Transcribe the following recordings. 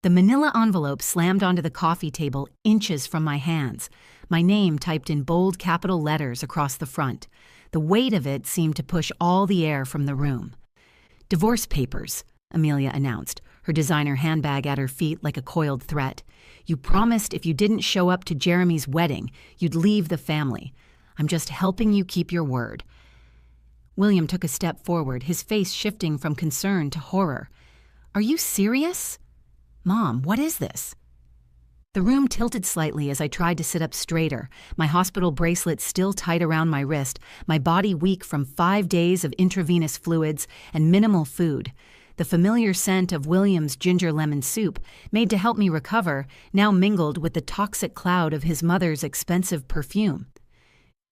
The manila envelope slammed onto the coffee table inches from my hands, my name typed in bold capital letters across the front. The weight of it seemed to push all the air from the room. "Divorce papers," Amelia announced, her designer handbag at her feet like a coiled threat. "You promised if you didn't show up to Jeremy's wedding, you'd leave the family. I'm just helping you keep your word." William took a step forward, his face shifting from concern to horror. "Are you serious?" "Mom, what is this?" The room tilted slightly as I tried to sit up straighter, my hospital bracelet still tight around my wrist, my body weak from 5 days of intravenous fluids and minimal food. The familiar scent of William's ginger lemon soup, made to help me recover, now mingled with the toxic cloud of his mother's expensive perfume.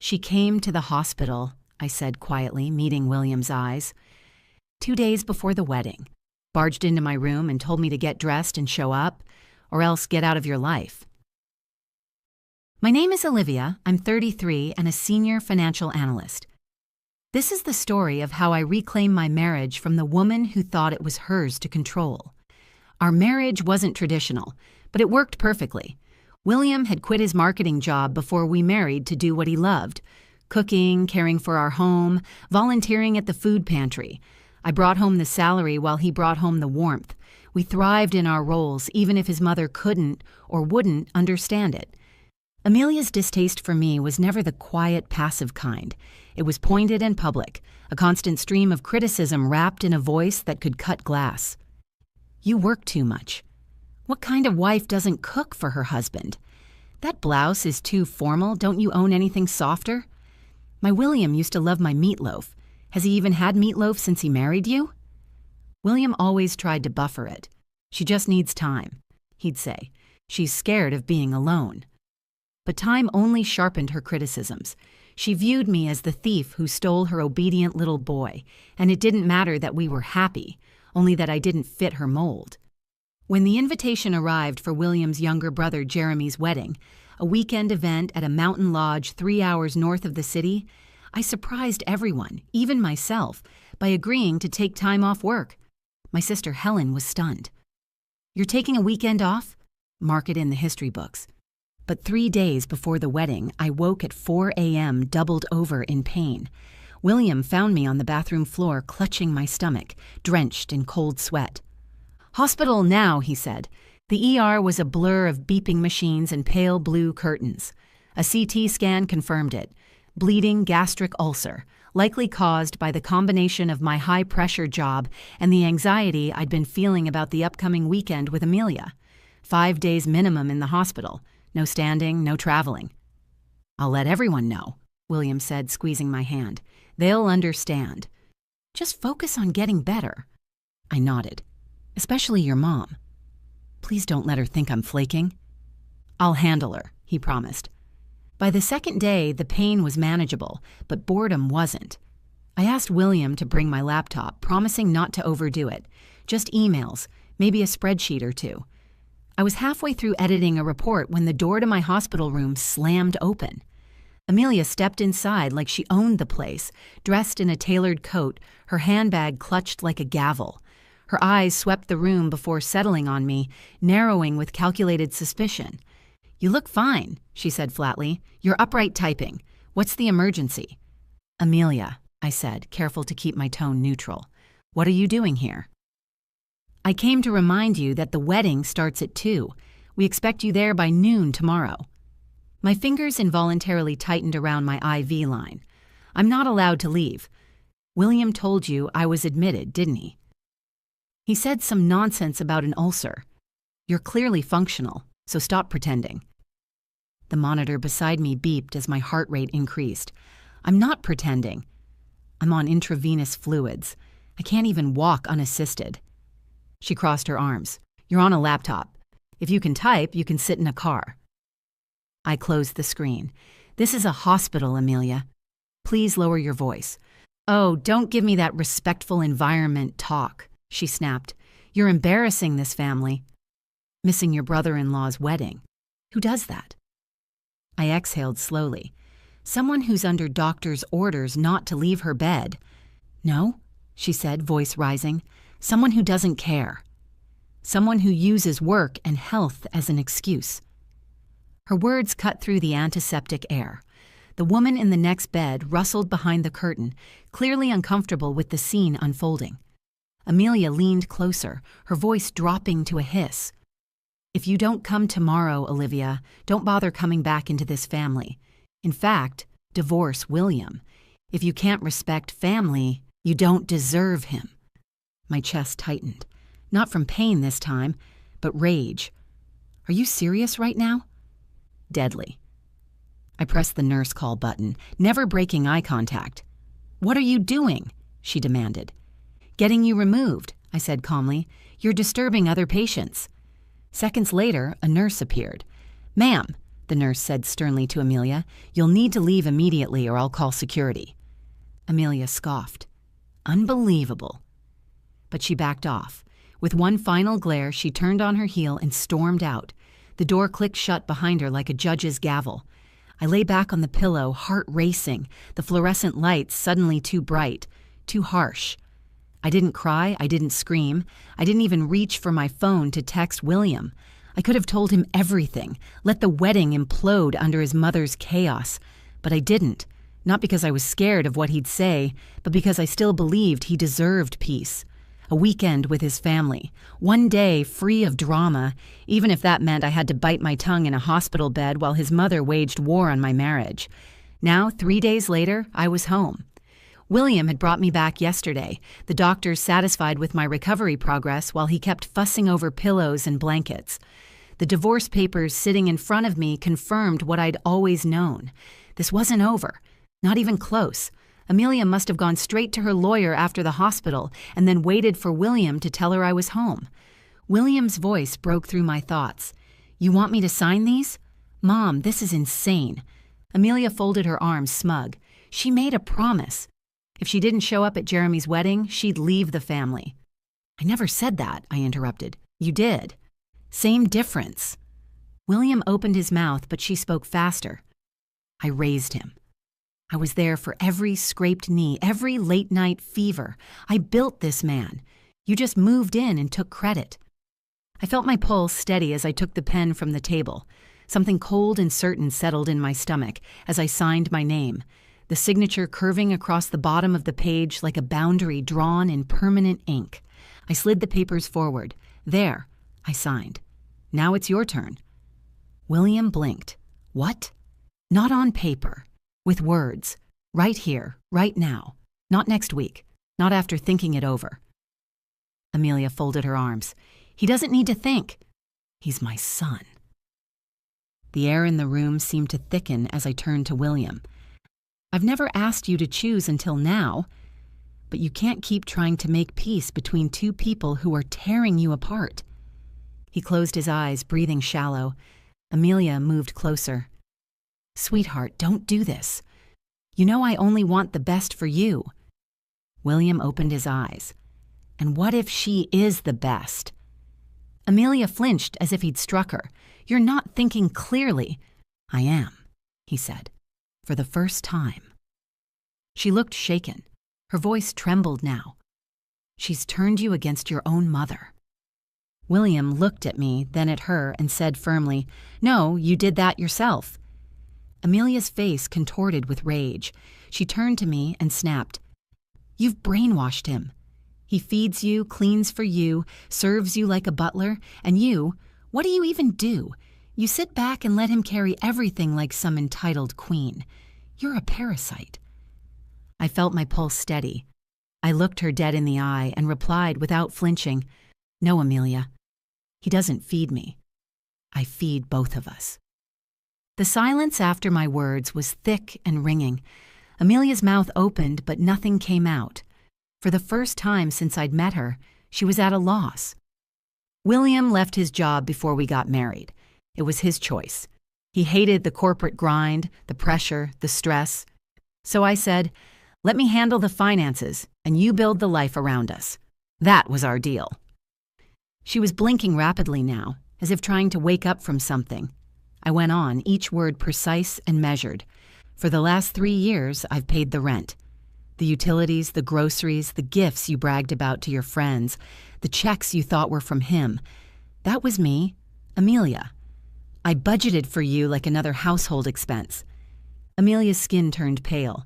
"She came to the hospital," I said quietly, meeting William's eyes. "2 days before the wedding. Barged into my room and told me to get dressed and show up, or else get out of your life." My name is Olivia. I'm 33 and a senior financial analyst. This is the story of how I reclaimed my marriage from the woman who thought it was hers to control. Our marriage wasn't traditional, but it worked perfectly. William had quit his marketing job before we married to do what he loved: cooking, caring for our home, volunteering at the food pantry. I brought home the salary while he brought home the warmth. We thrived in our roles, even if his mother couldn't or wouldn't understand it. Amelia's distaste for me was never the quiet, passive kind. It was pointed and public, a constant stream of criticism wrapped in a voice that could cut glass. "You work too much. What kind of wife doesn't cook for her husband? That blouse is too formal. Don't you own anything softer? My William used to love my meatloaf. Has he even had meatloaf since he married you?" William always tried to buffer it. "She just needs time," he'd say. "She's scared of being alone." But time only sharpened her criticisms. She viewed me as the thief who stole her obedient little boy, and it didn't matter that we were happy, only that I didn't fit her mold. When the invitation arrived for William's younger brother Jeremy's wedding, a weekend event at a mountain lodge 3 hours north of the city, I surprised everyone, even myself, by agreeing to take time off work. My sister Helen was stunned. "You're taking a weekend off?" Mark it in the history books. But 3 days before the wedding, I woke at 4 a.m. doubled over in pain. William found me on the bathroom floor clutching my stomach, drenched in cold sweat. "Hospital now," he said. The ER was a blur of beeping machines and pale blue curtains. A CT scan confirmed it. Bleeding gastric ulcer, likely caused by the combination of my high-pressure job and the anxiety I'd been feeling about the upcoming weekend with Amelia. 5 days minimum in the hospital. No standing, no traveling. "I'll let everyone know," William said, squeezing my hand. "They'll understand. Just focus on getting better." I nodded. "Especially your mom. Please don't let her think I'm flaking." "I'll handle her," he promised. By the second day, the pain was manageable, but boredom wasn't. I asked William to bring my laptop, promising not to overdo it. Just emails, maybe a spreadsheet or two. I was halfway through editing a report when the door to my hospital room slammed open. Amelia stepped inside like she owned the place, dressed in a tailored coat, her handbag clutched like a gavel. Her eyes swept the room before settling on me, narrowing with calculated suspicion. "You look fine," she said flatly. "You're upright typing. What's the emergency?" "Amelia," I said, careful to keep my tone neutral. "What are you doing here?" "I came to remind you that the wedding starts at 2. We expect you there by noon tomorrow." My fingers involuntarily tightened around my IV line. "I'm not allowed to leave. William told you I was admitted, didn't he?" "He said some nonsense about an ulcer. You're clearly functional, so stop pretending." The monitor beside me beeped as my heart rate increased. "I'm not pretending. I'm on intravenous fluids. I can't even walk unassisted." She crossed her arms. "You're on a laptop. If you can type, you can sit in a car." I closed the screen. "This is a hospital, Amelia. Please lower your voice." "Oh, don't give me that respectful environment talk," she snapped. "You're embarrassing this family. Missing your brother-in-law's wedding. Who does that?" I exhaled slowly. "Someone who's under doctor's orders not to leave her bed." "No," she said, voice rising. "Someone who doesn't care." someone who uses work and health as an excuse. Her words cut through the antiseptic air. The woman in the next bed rustled behind the curtain, clearly uncomfortable with the scene unfolding. Amelia leaned closer, her voice dropping to a hiss. "If you don't come tomorrow, Olivia, don't bother coming back into this family. In fact, divorce William. If you can't respect family, you don't deserve him." My chest tightened. Not from pain this time, but rage. "Are you serious right now?" "Deadly." I pressed the nurse call button, never breaking eye contact. "What are you doing?" she demanded. "Getting you removed," I said calmly. "You're disturbing other patients." Seconds later, a nurse appeared. "Ma'am," the nurse said sternly to Amelia, "you'll need to leave immediately or I'll call security." Amelia scoffed. Unbelievable. But she backed off. With one final glare, she turned on her heel and stormed out. The door clicked shut behind her like a judge's gavel. I lay back on the pillow, heart racing, the fluorescent lights suddenly too bright, too harsh. I didn't cry, I didn't scream, I didn't even reach for my phone to text William. I could have told him everything, let the wedding implode under his mother's chaos, but I didn't, not because I was scared of what he'd say, but because I still believed he deserved peace. A weekend with his family, one day free of drama, even if that meant I had to bite my tongue in a hospital bed while his mother waged war on my marriage. Now, 3 days later, I was home. William had brought me back yesterday, the doctors satisfied with my recovery progress while he kept fussing over pillows and blankets. The divorce papers sitting in front of me confirmed what I'd always known. This wasn't over, not even close. Amelia must have gone straight to her lawyer after the hospital and then waited for William to tell her I was home. William's voice broke through my thoughts. "You want me to sign these?" "Mom, this is insane." Amelia folded her arms smug. She made a promise. If she didn't show up at Jeremy's wedding, she'd leave the family. "I never said that," I interrupted. "You did." "Same difference." William opened his mouth, but she spoke faster. I raised him. I was there for every scraped knee, every late-night fever. I built this man. You just moved in and took credit. I felt my pulse steady as I took the pen from the table. Something cold and certain settled in my stomach as I signed my name, the signature curving across the bottom of the page like a boundary drawn in permanent ink. I slid the papers forward. "There," I signed. "Now it's your turn." William blinked. "What?" "Not on paper. With words. Right here, right now. Not next week. Not after thinking it over." Amelia folded her arms. "He doesn't need to think. He's my son." The air in the room seemed to thicken as I turned to William. "I've never asked you to choose until now, but you can't keep trying to make peace between two people who are tearing you apart." He closed his eyes, breathing shallow. Amelia moved closer. "Sweetheart, don't do this. You know I only want the best for you." William opened his eyes. "And what if she is the best?" Amelia flinched as if he'd struck her. "You're not thinking clearly." "I am," he said, "for the first time." She looked shaken. Her voice trembled now. "She's turned you against your own mother." William looked at me, then at her, and said firmly, "No, you did that yourself." Amelia's face contorted with rage. She turned to me and snapped, "You've brainwashed him. He feeds you, cleans for you, serves you like a butler, and you, what do you even do? You sit back and let him carry everything like some entitled queen. You're a parasite." I felt my pulse steady. I looked her dead in the eye and replied without flinching, "No, Amelia. He doesn't feed me. I feed both of us." The silence after my words was thick and ringing. Amelia's mouth opened, but nothing came out. For the first time since I'd met her, she was at a loss. William left his job before we got married. It was his choice. He hated the corporate grind, the pressure, the stress. So I said, "Let me handle the finances, and you build the life around us." That was our deal. She was blinking rapidly now, as if trying to wake up from something. I went on, each word precise and measured. "For the last 3 years, I've paid the rent. The utilities, the groceries, the gifts you bragged about to your friends, the checks you thought were from him. That was me, Amelia. I budgeted for you like another household expense. Amelia's skin turned pale.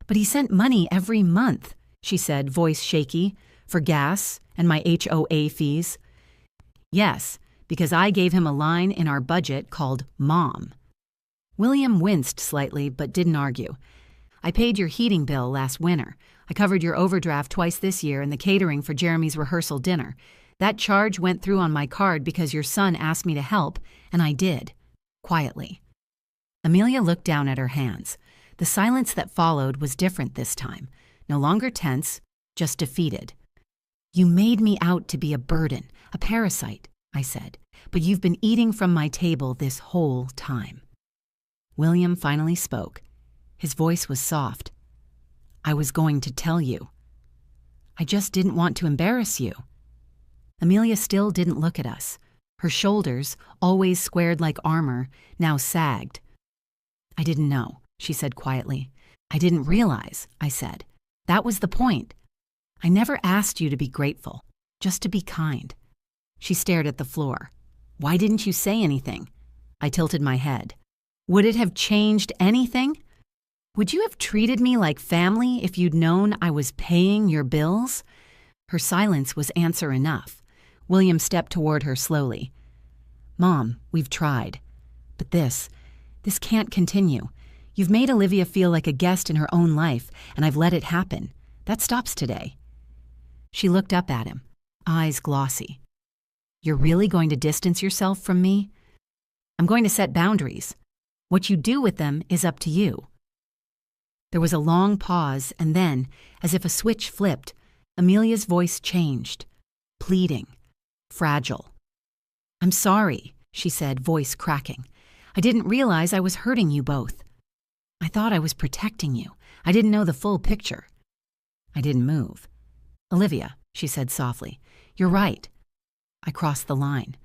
But he sent money every month, she said, voice shaky, for gas and my HOA fees. Yes, because I gave him a line in our budget called Mom. William winced slightly but didn't argue. I paid your heating bill last winter. I covered your overdraft twice this year and the catering for Jeremy's rehearsal dinner. That charge went through on my card because your son asked me to help, and I did, quietly. Amelia looked down at her hands. The silence that followed was different this time, no longer tense, just defeated. You made me out to be a burden, a parasite, I said, but you've been eating from my table this whole time. William finally spoke. His voice was soft. I was going to tell you. I just didn't want to embarrass you. Amelia still didn't look at us. Her shoulders, always squared like armor, now sagged. I didn't know, she said quietly. I didn't realize, I said. That was the point. I never asked you to be grateful, just to be kind. She stared at the floor. Why didn't you say anything? I tilted my head. Would it have changed anything? Would you have treated me like family if you'd known I was paying your bills? Her silence was answer enough. William stepped toward her slowly. Mom, we've tried. But this can't continue. You've made Olivia feel like a guest in her own life, and I've let it happen. That stops today. She looked up at him, eyes glossy. You're really going to distance yourself from me? I'm going to set boundaries. What you do with them is up to you. There was a long pause, and then, as if a switch flipped, Amelia's voice changed, pleading, fragile. I'm sorry, she said, voice cracking. I didn't realize I was hurting you both. I thought I was protecting you. I didn't know the full picture. I didn't move. Olivia, she said softly, you're right. I crossed the line.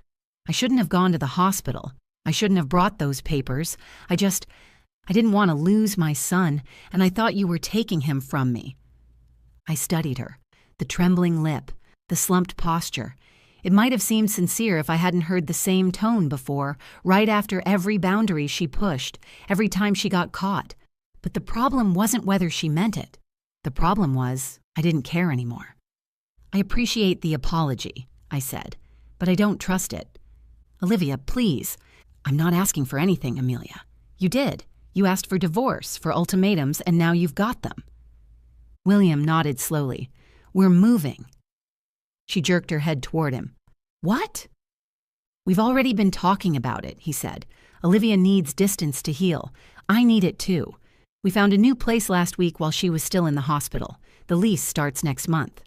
I shouldn't have gone to the hospital. I shouldn't have brought those papers. I didn't want to lose my son, and I thought you were taking him from me. I studied her, the trembling lip, the slumped posture. It might have seemed sincere if I hadn't heard the same tone before, right after every boundary she pushed, every time she got caught. But the problem wasn't whether she meant it. The problem was I didn't care anymore. I appreciate the apology, I said, but I don't trust it. Olivia, please. I'm not asking for anything, Amelia. You did. You asked for divorce, for ultimatums, and now you've got them. William nodded slowly. We're moving. She jerked her head toward him. What? We've already been talking about it, he said. Olivia needs distance to heal. I need it too. We found a new place last week while she was still in the hospital. The lease starts next month.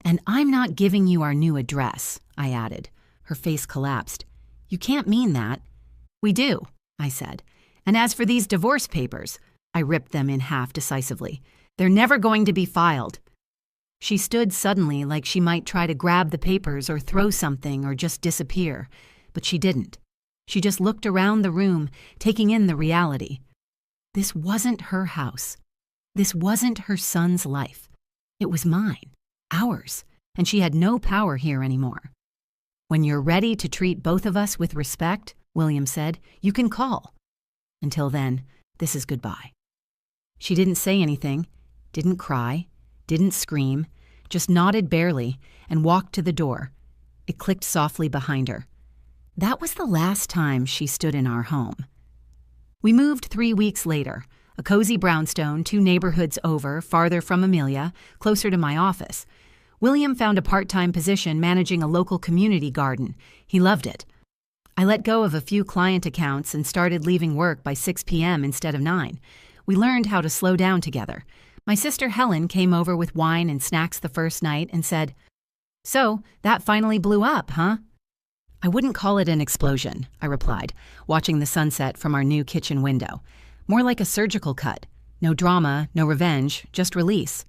And I'm not giving you our new address, I added. Her face collapsed. You can't mean that. We do, I said. And as for these divorce papers, I ripped them in half decisively. They're never going to be filed. She stood suddenly like she might try to grab the papers or throw something or just disappear, but she didn't. She just looked around the room, taking in the reality. This wasn't her house. This wasn't her son's life. It was mine, ours, and she had no power here anymore. When you're ready to treat both of us with respect, William said, you can call. Until then, this is goodbye. She didn't say anything, didn't cry, didn't scream, just nodded barely and walked to the door. It clicked softly behind her. That was the last time she stood in our home. We moved 3 weeks later, a cozy brownstone 2 neighborhoods over, farther from Amelia, closer to my office. William found a part-time position managing a local community garden. He loved it. I let go of a few client accounts and started leaving work by 6 p.m. instead of 9. We learned how to slow down together. My sister Helen came over with wine and snacks the first night and said, "So, that finally blew up, huh?" "I wouldn't call it an explosion," I replied, watching the sunset from our new kitchen window. "More like a surgical cut. No drama, no revenge, just release."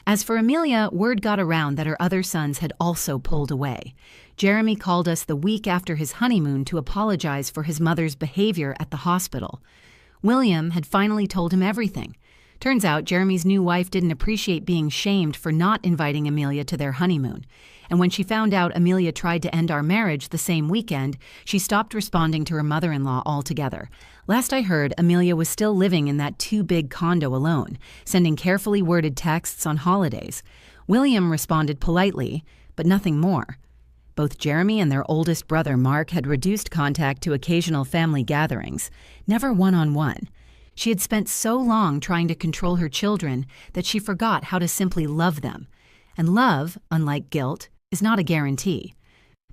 As for Amelia, word got around that her other sons had also pulled away. Jeremy called us the week after his honeymoon to apologize for his mother's behavior at the hospital. William had finally told him everything, Turns out Jeremy's new wife didn't appreciate being shamed for not inviting Amelia to their honeymoon. And when she found out Amelia tried to end our marriage the same weekend, she stopped responding to her mother-in-law altogether. Last I heard, Amelia was still living in that too-big condo alone, sending carefully worded texts on holidays. William responded politely, but nothing more. Both Jeremy and their oldest brother, Mark, had reduced contact to occasional family gatherings, never one-on-one. She had spent so long trying to control her children that she forgot how to simply love them. And love, unlike guilt, is not a guarantee.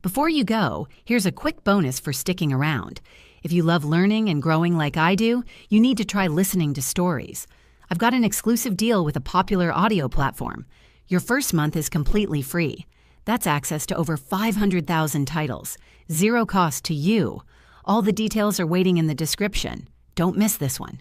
Before you go, here's a quick bonus for sticking around. If you love learning and growing like I do, you need to try listening to stories. I've got an exclusive deal with a popular audio platform. Your first month is completely free. That's access to over 500,000 titles. Zero cost to you. All the details are waiting in the description. Don't miss this one.